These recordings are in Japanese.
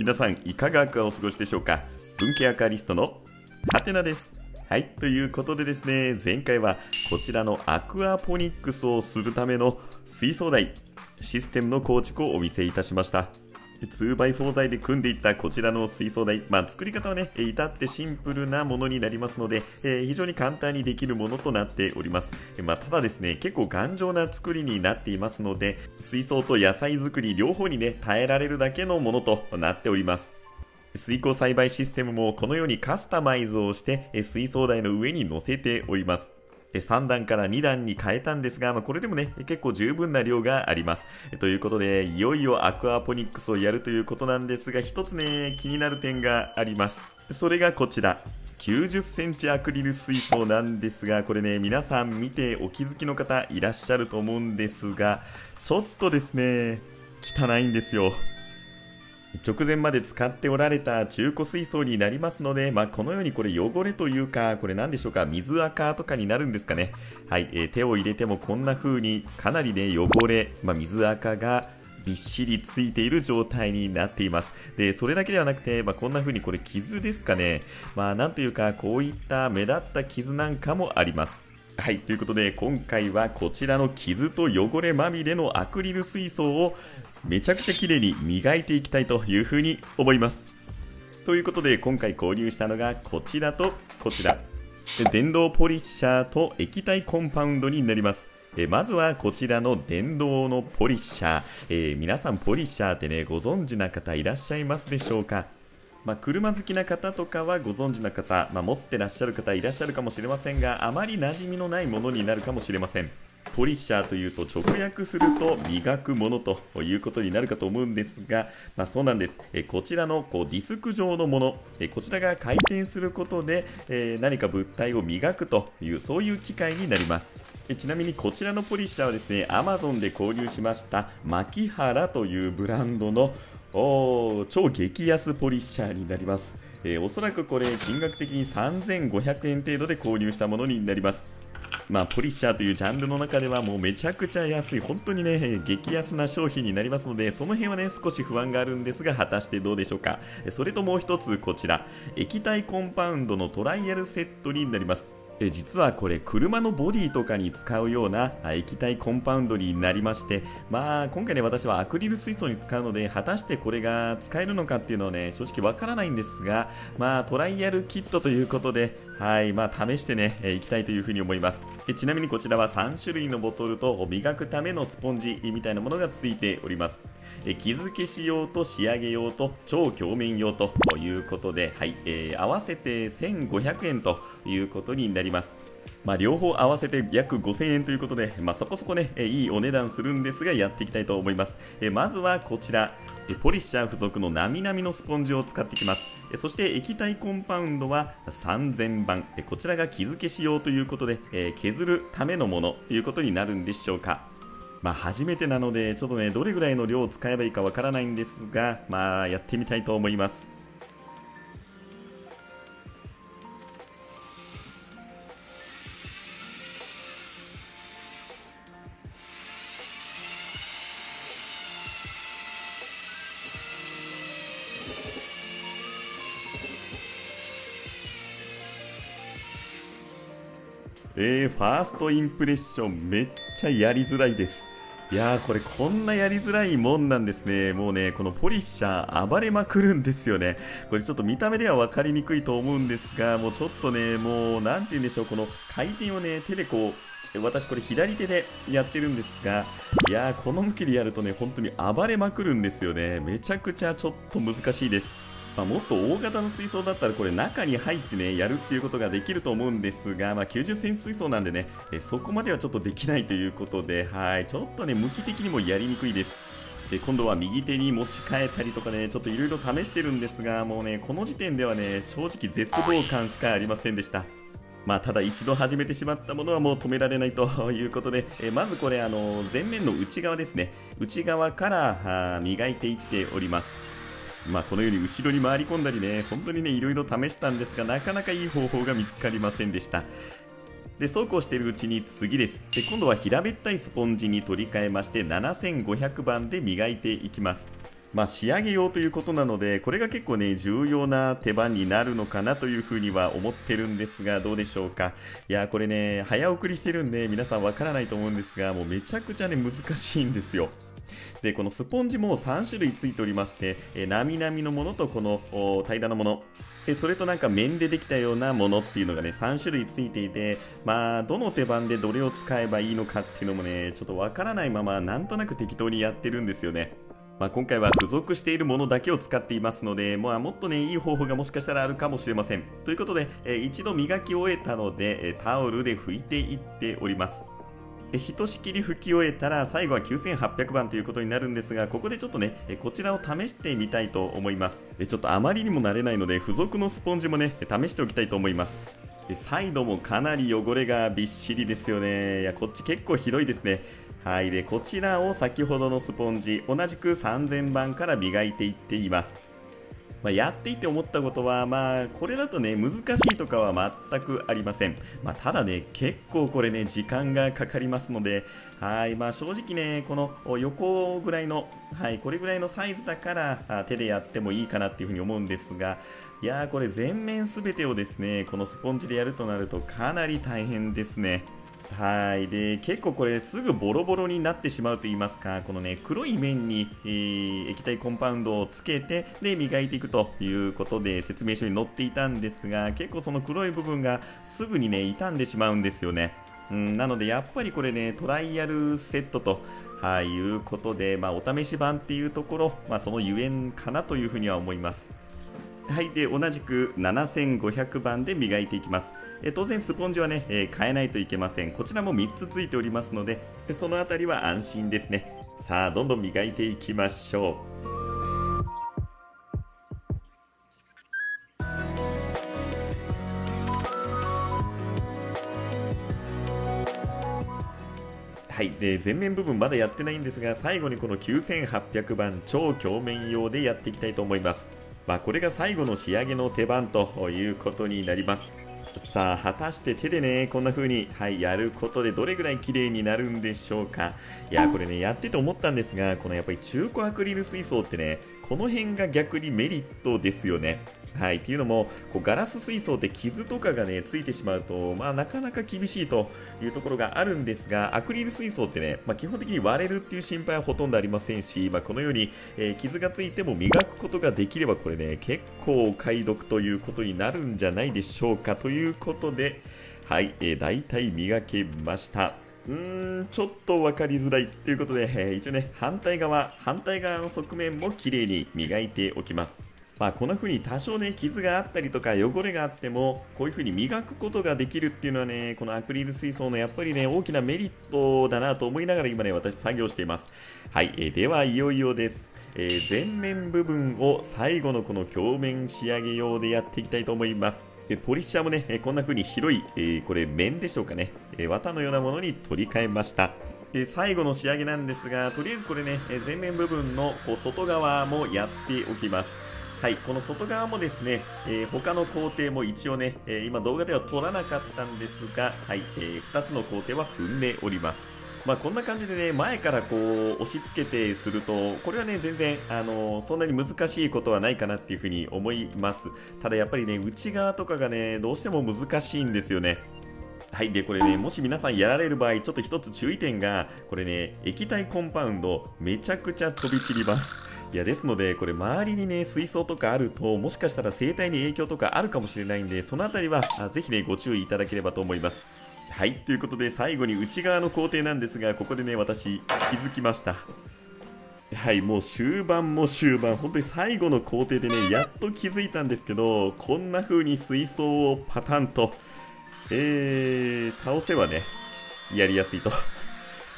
皆さんいかがお過ごしでしょうか。文系アクアリストのハテナです。はい、ということでですね、前回はこちらのアクアポニックスをするための水槽台システムの構築をお見せいたしました。2x4 材で組んでいったこちらの水槽台、作り方はね、至ってシンプルなものになりますので、非常に簡単にできるものとなっております。ただですね、結構頑丈な作りになっていますので、水槽と野菜作り両方にね、耐えられるだけのものとなっております。水耕栽培システムもこのようにカスタマイズをして、水槽台の上に乗せております。3段から2段に変えたんですが、これでもね、結構十分な量があります。ということで、いよいよアクアポニックスをやるということなんですが、一つね、気になる点があります。それがこちら。90センチアクリル水槽なんですが、これね、皆さん見てお気づきの方いらっしゃると思うんですが、ちょっとですね、汚いんですよ。直前まで使っておられた中古水槽になりますので、このようにこれ汚れというか、これ何でしょうか、水垢とかになるんですかね。はい、手を入れてもこんな風にかなりね、汚れ、水垢がびっしりついている状態になっています。で、それだけではなくて、こんな風にこれ傷ですかね。なんというか、こういった目立った傷なんかもあります。はい、ということで今回はこちらの傷と汚れまみれのアクリル水槽をめちゃくちゃ綺麗に磨いていきたいというふうに思います。ということで今回購入したのがこちらとこちら。電動ポリッシャーと液体コンパウンドになります。まずはこちらの電動のポリッシャー。皆さんポリッシャーってね、ご存知な方いらっしゃいますでしょうか。車好きな方とかはご存知な方、持ってらっしゃる方いらっしゃるかもしれませんが、あまり馴染みのないものになるかもしれません。ポリッシャーというと直訳すると磨くものということになるかと思うんですが、そうなんです。こちらのディスク状のもの、こちらが回転することで、何か物体を磨くというそういう機械になります。ちなみにこちらのポリッシャーはですね、Amazon で購入しました牧原というブランドの超激安ポリッシャーになります。おそらくこれ金額的に3500円程度で購入したものになります。ポリッシャーというジャンルの中ではもうめちゃくちゃ安い、本当にね、激安な商品になりますので、その辺はね、少し不安があるんですが、果たしてどうでしょうか。それともう一つ、こちら、液体コンパウンドのトライアルセットになります。実はこれ車のボディとかに使うような液体コンパウンドになりまして、今回ね、私はアクリル水槽に使うので、果たしてこれが使えるのかっていうのはね、正直わからないんですが、トライアルキットということで、はい、試してね、いきたいというふうに思います。ちなみにこちらは3種類のボトルと磨くためのスポンジみたいなものがついております。傷消し用と仕上げ用と超鏡面用ということで、はい、合わせて1500円ということになります。両方合わせて約5000円ということで、そこそこね、いいお値段するんですが、やっていきたいと思います。まずはこちら、ポリッシャー付属のなみなみのスポンジを使っていきます。そして液体コンパウンドは3000番、こちらが傷消し用ということで、削るためのものということになるんでしょうか。初めてなので、ちょっとね、どれぐらいの量を使えばいいかわからないんですが、やってみたいと思います。ファーストインプレッションめっちゃやりづらいです。いやー、これこんなやりづらいもんなんですね。もうね、このポリッシャー暴れまくるんですよね。これちょっと見た目では分かりにくいと思うんですが、もうちょっとね、もうなんて言うんでしょう、この回転をね、手で私これ左手でやってるんですが、いやー、この向きでやるとね、本当に暴れまくるんですよね。めちゃくちゃちょっと難しいです。もっと大型の水槽だったらこれ中に入ってねやるっていうことができると思うんですが、90センチ水槽なんでね、そこまではちょっとできないということで、はい、ちょっとね向き的にもやりにくいです。今度は右手に持ち替えたりとかね、ちょっといろいろ試してるんですが、もうねこの時点ではね正直絶望感しかありませんでした。ただ一度始めてしまったものはもう止められないということで、まずこれ前面の内側ですね、内側から磨いていっております。このように後ろに回り込んだりね、本当にねいろいろ試したんですが、なかなかいい方法が見つかりませんでした。で、そうこうしているうちに次です。今度は平べったいスポンジに取り替えまして7500番で磨いていきます。仕上げようということなので、これが結構ね、重要な手番になるのかなというふうには思ってるんですが、どうでしょうか。いやー、これね、早送りしてるんで、皆さんわからないと思うんですが、もうめちゃくちゃね、難しいんですよ。で、このスポンジも3種類ついておりまして、なみなみのものとこの平らなもの、それとなんか面でできたようなものっていうのがね、3種類ついていて、どの手番でどれを使えばいいのかっていうのもね、ちょっとわからないまま、なんとなく適当にやってるんですよね。今回は付属しているものだけを使っていますので、もっとね、いい方法がもしかしたらあるかもしれません。ということで、一度磨き終えたので、タオルで拭いていっております。ひとしきり拭き終えたら最後は9800番ということになるんですが、ここでちょっとね、こちらを試してみたいと思います。ちょっとあまりにも慣れないので、付属のスポンジもね、試しておきたいと思います。サイドもかなり汚れがびっしりですよね。いや、こっち結構ひどいですね。はい。で、こちらを先ほどのスポンジ、同じく3000番から磨いていっています。やっていて思ったことは、これだとね、難しいとかは全くありません。ただね、結構これね、時間がかかりますので、はい。正直ね、この横ぐらいの、はい、これぐらいのサイズだから手でやってもいいかなっていうふうに思うんですが、いやー、これ全面すべてをですね、このスポンジでやるとなるとかなり大変ですね。はい。で、結構これすぐボロボロになってしまうと言いますか、このね、黒い面に、液体コンパウンドをつけて、で、磨いていくということで説明書に載っていたんですが、結構その黒い部分がすぐにね、傷んでしまうんですよね。なので、やっぱりこれね、トライアルセットと、いうことで、お試し版っていうところ、そのゆえんかなというふうには思います。はい。で、同じく7500番で磨いていきます。当然スポンジはね、変えないといけません。こちらも3つついておりますので、そのあたりは安心ですね。さあ、どんどん磨いていきましょう。はい。で、前面部分まだやってないんですが、最後にこの9800番超鏡面用でやっていきたいと思います。これが最後の仕上げの手番ということになります。さあ、果たして手でね、こんな風に、やることでどれぐらい綺麗になるんでしょうか。いや、これね、やってて思ったんですが、このやっぱり中古アクリル水槽ってね、この辺が逆にメリットですよね。はい。っていうのも、ガラス水槽って傷とかがね、ついてしまうと、なかなか厳しいというところがあるんですが、アクリル水槽ってね、基本的に割れるっていう心配はほとんどありませんし、このように、傷がついても磨くことができれば、これね、結構お買い得ということになるんじゃないでしょうか。ということで、はい、大体磨けました。ちょっと分かりづらいということで、一応ね、反対側の側面も綺麗に磨いておきます。こんな風に多少ね、傷があったりとか汚れがあっても、こういう風に磨くことができるっていうのはね、このアクリル水槽のやっぱりね、大きなメリットだなと思いながら今ね、私作業しています。はい、ではいよいよです。前面部分を最後のこの鏡面仕上げ用でやっていきたいと思います。ポリッシャーもね、こんな風に白い、これ面でしょうかね、綿のようなものに取り替えました。最後の仕上げなんですが、とりあえずこれね、前面部分の外側もやっておきます。はい、この外側もですね、他の工程も一応ね、今動画では撮らなかったんですが、はい、2つの工程は踏んでおります。こんな感じでね、前からこう押し付けてすると、これはね、全然、そんなに難しいことはないかなっていうふうに思います。ただやっぱりね、内側とかがね、どうしても難しいんですよね。はい。で、これね、もし皆さんやられる場合、ちょっと一つ注意点が、これね、液体コンパウンド、めちゃくちゃ飛び散ります。いや、ですので、これ周りにね、水槽とかあると、もしかしたら生態に影響とかあるかもしれないんで、そのあたりは、ぜひね、ご注意いただければと思います。はい。ということで、最後に内側の工程なんですが、ここでね、私、気づきました。はい、もう終盤も終盤、本当に最後の工程でね、やっと気づいたんですけど、こんな風に水槽をパタンと、倒せばね、やりやすいと。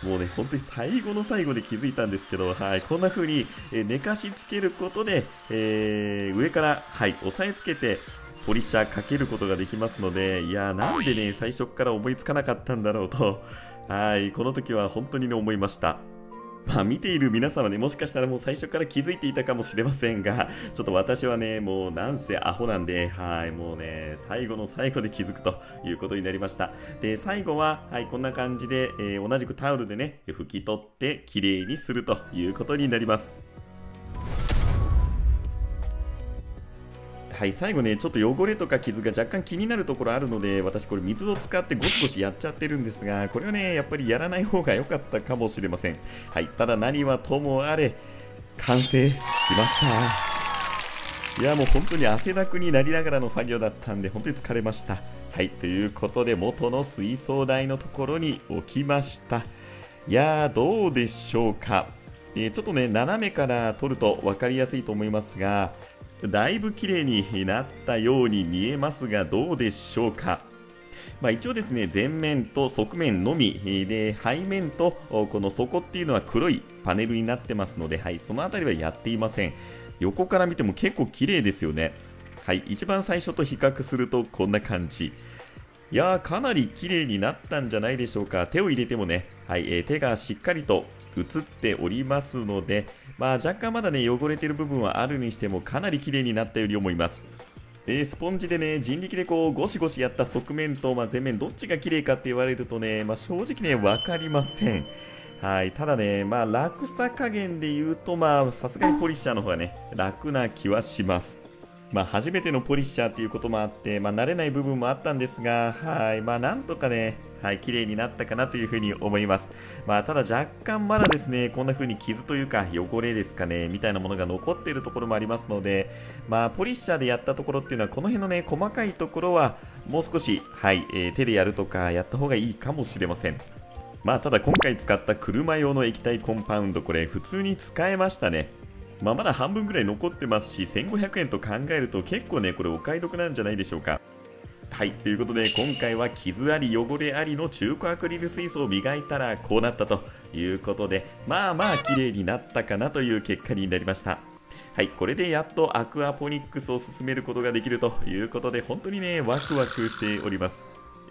もうね、本当に最後の最後で気づいたんですけど、はい、こんな風に、寝かしつけることで、上から、はい、押さえつけて、ポリッシャーかけることができますので、いやー、なんでね、最初から思いつかなかったんだろうと、はい、この時は本当にね、思いました。見ている皆様ね、もしかしたらもう最初から気づいていたかもしれませんが、ちょっと私はね、もうなんせアホなんで、はい、もうね、最後の最後で気づくということになりました。で、最後は、はい、こんな感じで、同じくタオルでね、拭き取って、綺麗にするということになります。はい、最後ね、ちょっと汚れとか傷が若干気になるところあるので、私これ水を使ってゴシゴシやっちゃってるんですが、これはね、やっぱりやらない方が良かったかもしれません。はい、ただ何はともあれ、完成しました。いや、もう本当に汗だくになりながらの作業だったんで、本当に疲れました。はい、ということで、元の水槽台のところに置きました。いやー、どうでしょうか。ちょっとね、斜めから撮ると分かりやすいと思いますが、だいぶ綺麗になったように見えますが、どうでしょうか。一応ですね、前面と側面のみで、背面とこの底っていうのは黒いパネルになってますので、はい、そのあたりはやっていません。横から見ても結構綺麗ですよね。はい、一番最初と比較するとこんな感じ。いやー、かなり綺麗になったんじゃないでしょうか。手を入れてもね、はい、手がしっかりと映っておりますので、若干まだね、汚れてる部分はあるにしても、かなり綺麗になったように思います。スポンジでね、人力でこうゴシゴシやった側面と、前面どっちが綺麗かって言われるとね、正直ね、分かりません。はい、ただね、楽さ加減で言うと、さすがにポリッシャーの方がね、楽な気はします。初めてのポリッシャーっていうこともあって、慣れない部分もあったんですが、はい、なんとかね、はい、綺麗になったかなというふうに思います。ただ若干まだですね、こんな風に傷というか汚れですかね、みたいなものが残っているところもありますので、ポリッシャーでやったところっていうのは、この辺のね、細かいところは、もう少し、はい、手でやるとかやった方がいいかもしれません。ただ今回使った車用の液体コンパウンド、これ普通に使えましたね。まだ半分ぐらい残ってますし、1500円と考えると結構ね、これお買い得なんじゃないでしょうか。はい、ということで今回は傷あり汚れありの中古アクリル水槽を磨いたらこうなったということで、綺麗になったかなという結果になりました。はい、これでやっとアクアポニックスを進めることができるということで、本当にね、ワクワクしております。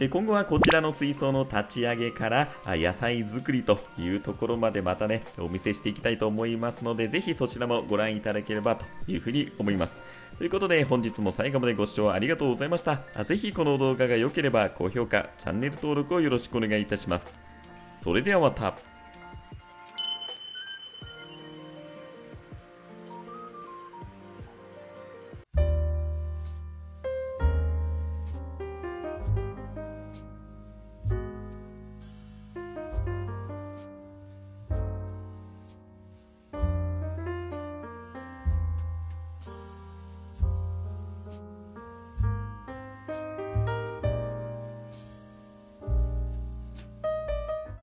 今後はこちらの水槽の立ち上げから野菜作りというところまでまたね、お見せしていきたいと思いますので、ぜひそちらもご覧いただければというふうに思います。ということで本日も最後までご視聴ありがとうございました。ぜひこの動画が良ければ高評価、チャンネル登録をよろしくお願いいたします。それではまた。